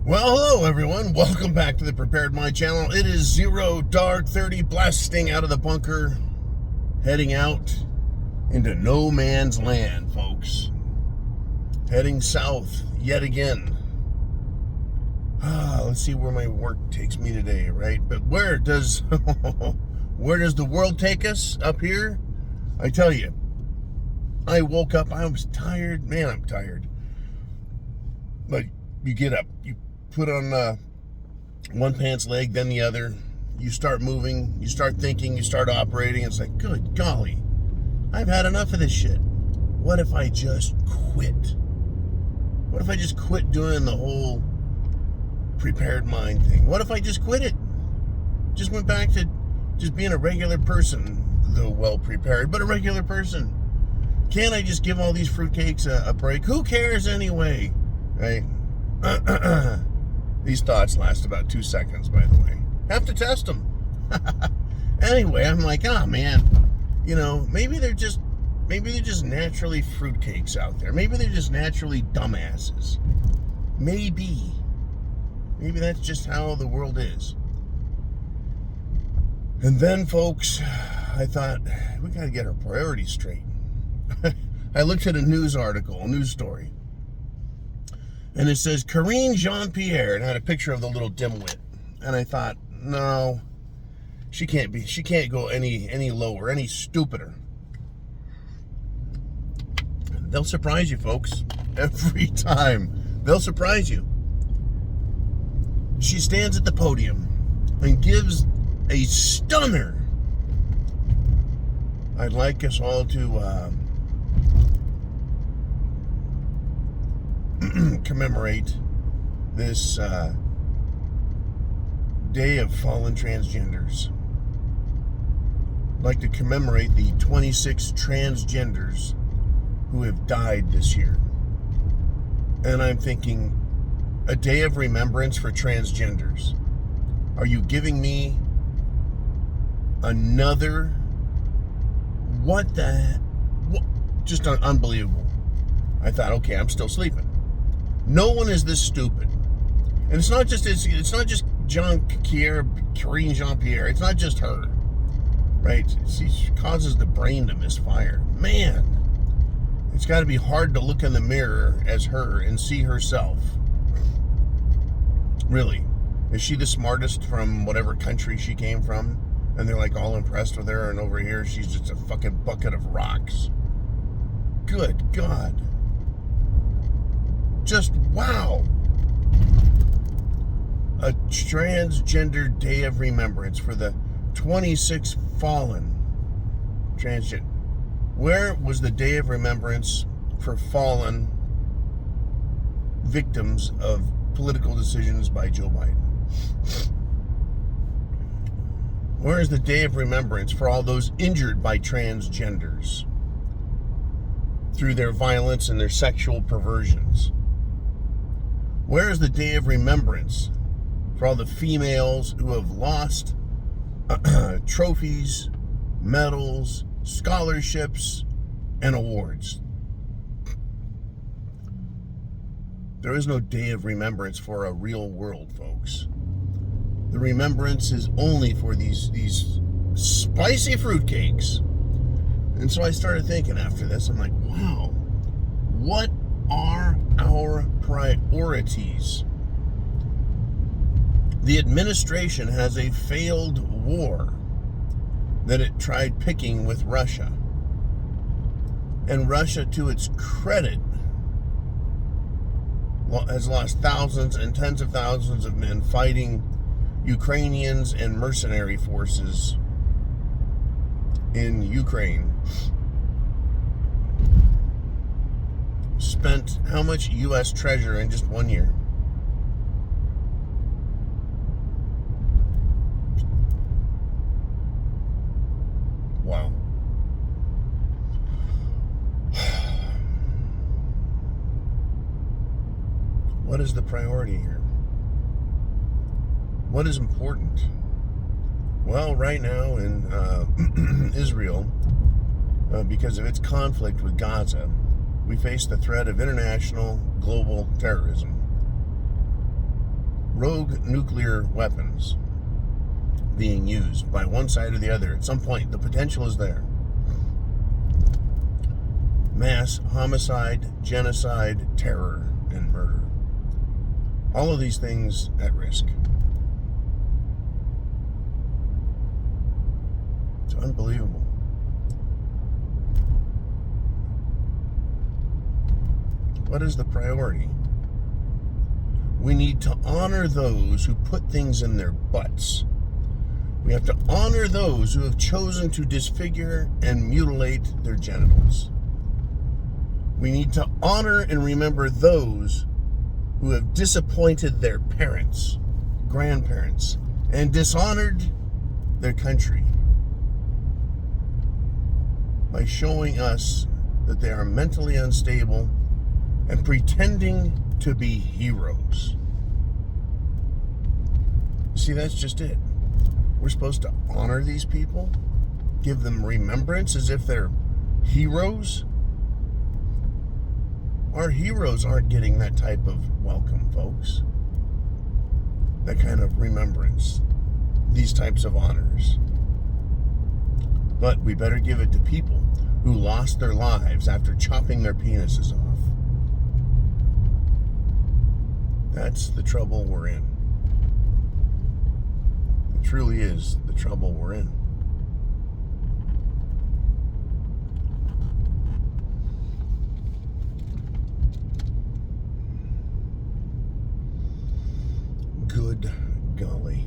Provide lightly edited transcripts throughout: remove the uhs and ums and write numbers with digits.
Well, hello everyone. Welcome back to the Prepared Mind channel. It is 0:30, blasting out of the bunker, heading out into no man's land, folks. Heading south yet again. Let's see where my work takes me today, right? But where does the world take us? Up here? I tell you, I woke up, I was tired. Man, I'm tired. But you get up, you put on one pants leg, then the other. You start moving, you start thinking, you start operating. It's like, good golly, I've had enough of this shit. What if I just quit? What if I just quit doing the whole prepared mind thing? What if I just quit it? Just went back to just being a regular person, though well prepared, but a regular person. Can't I just give all these fruitcakes a break? Who cares anyway? Right? These thoughts last about 2 seconds, by the way. Have to test them. Anyway, I'm like, man, maybe they're just naturally fruitcakes out there. Maybe they're just naturally dumbasses. Maybe that's just how the world is. And then, folks, I thought, we got to get our priorities straight. I looked at a news story. And it says, Karine Jean-Pierre, and had a picture of the little dimwit. And I thought, no, she can't go any lower, any stupider. They'll surprise you, folks. Every time. They'll surprise you. She stands at the podium and gives a stunner. I'd like us all to commemorate this Day of Fallen Transgenders. I'd like to commemorate the 26 transgenders who have died this year. And I'm thinking, a day of remembrance for transgenders. Are you giving me another? What the heck? Just unbelievable. I thought, okay, I'm still sleeping. No one is this stupid. And it's not just Karine Jean-Pierre. It's not just her. Right? She causes the brain to misfire. Man, it's got to be hard to look in the mirror as her and see herself. Really. Is she the smartest from whatever country she came from? And they're like all impressed with her, and over here she's just a fucking bucket of rocks. Good God. Just wow. A transgender day of remembrance for the 26 fallen transgender. Where was the day of remembrance for fallen victims of political decisions by Joe Biden? Where is the day of remembrance for all those injured by transgenders through their violence and their sexual perversions? Where is the day of remembrance for all the females who have lost trophies, medals, scholarships, and awards? There is no day of remembrance for a real world, folks. The remembrance is only for these spicy fruitcakes. And so I started thinking after this, I'm like, wow, what are our priorities? The administration has a failed war that it tried picking with Russia. And Russia, to its credit, has lost thousands and tens of thousands of men fighting Ukrainians and mercenary forces in Ukraine. Spent how much U.S. treasure in just 1 year? Wow. What is the priority here? What is important? Well, right now in Israel, because of its conflict with Gaza, we face the threat of international global terrorism. rogue nuclear weapons being used by one side or the other. At some point, the potential is there. Mass homicide, genocide, terror, and murder. All of these things at risk. It's unbelievable. What is the priority? We need to honor those who put things in their butts. We have to honor those who have chosen to disfigure and mutilate their genitals. We need to honor and remember those who have disappointed their parents, grandparents, and dishonored their country by showing us that they are mentally unstable and pretending to be heroes. See, that's just it. We're supposed to honor these people, give them remembrance as if they're heroes. Our heroes aren't getting that type of welcome, folks. That kind of remembrance, these types of honors. But we better give it to people who lost their lives after chopping their penises off. That's the trouble we're in. It truly is the trouble we're in. Good golly.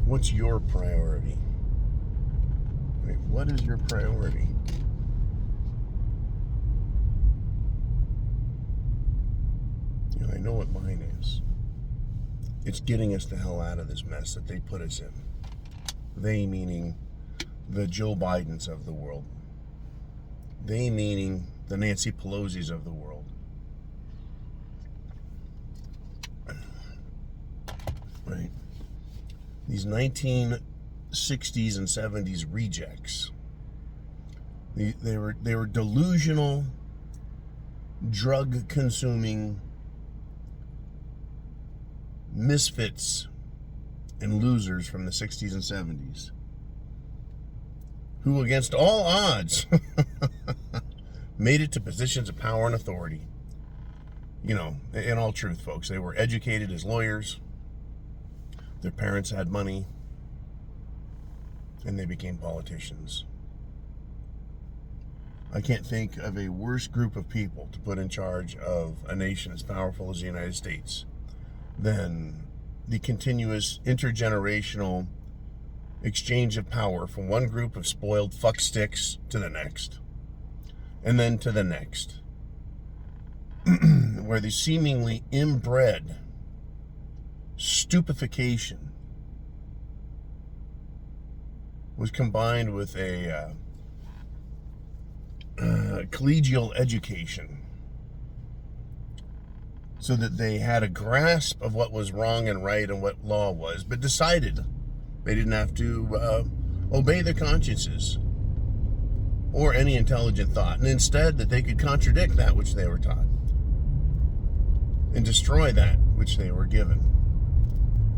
What's your priority? Right, what is your priority? You know, I know what mine is. It's getting us the hell out of this mess that they put us in. They meaning the Joe Bidens of the world. They meaning the Nancy Pelosi's of the world. Right? These 1960s and 70s rejects. They were delusional, drug-consuming misfits and losers from the 60s and 70s who, against all odds, made it to positions of power and authority. You know, in all truth, folks, they were educated as lawyers. Their parents had money, and they became politicians. I can't think of a worse group of people to put in charge of a nation as powerful as the United States than the continuous intergenerational exchange of power from one group of spoiled fucksticks to the next, and then to the next, where the seemingly inbred stupefaction was combined with a collegial education, so that they had a grasp of what was wrong and right and what law was, but decided they didn't have to obey their consciences or any intelligent thought, and instead that they could contradict that which they were taught and destroy that which they were given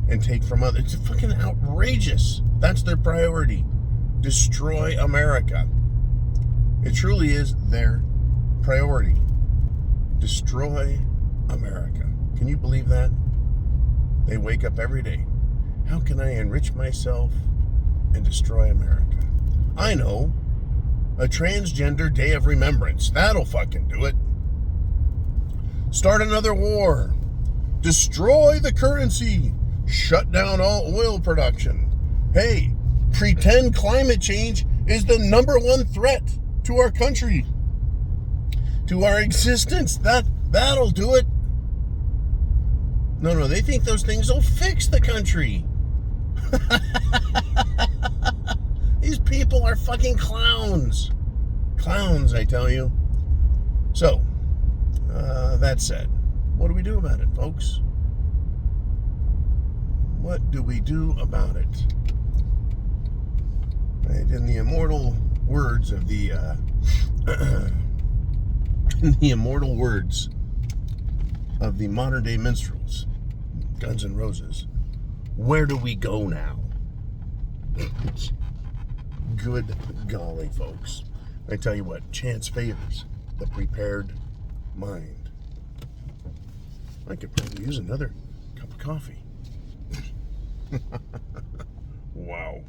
and take from others. It's fucking outrageous. That's their priority. Destroy America. It truly is their priority. Destroy America. Can you believe that? They wake up every day. How can I enrich myself and destroy America? I know. A transgender day of remembrance. That'll fucking do it. Start another war. Destroy the currency. Shut down all oil production. Hey, pretend climate change is the number one threat to our country, to our existence. That'll do it. No, they think those things will fix the country. These people are fucking clowns. Clowns, I tell you. So, that said, what do we do about it, folks? What do we do about it? Right, in the immortal words of the in the immortal words of the modern day minstrels, Guns N' Roses. Where do we go now? Good golly, folks. I tell you what, chance favors the prepared mind. I could probably use another cup of coffee. Wow.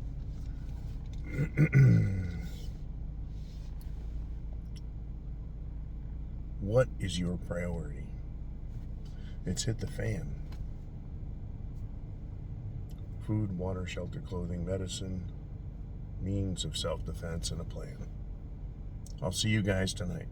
What is your priority? It's hit the fan. Food, water, shelter, clothing, medicine, means of self-defense, and a plan. I'll see you guys tonight.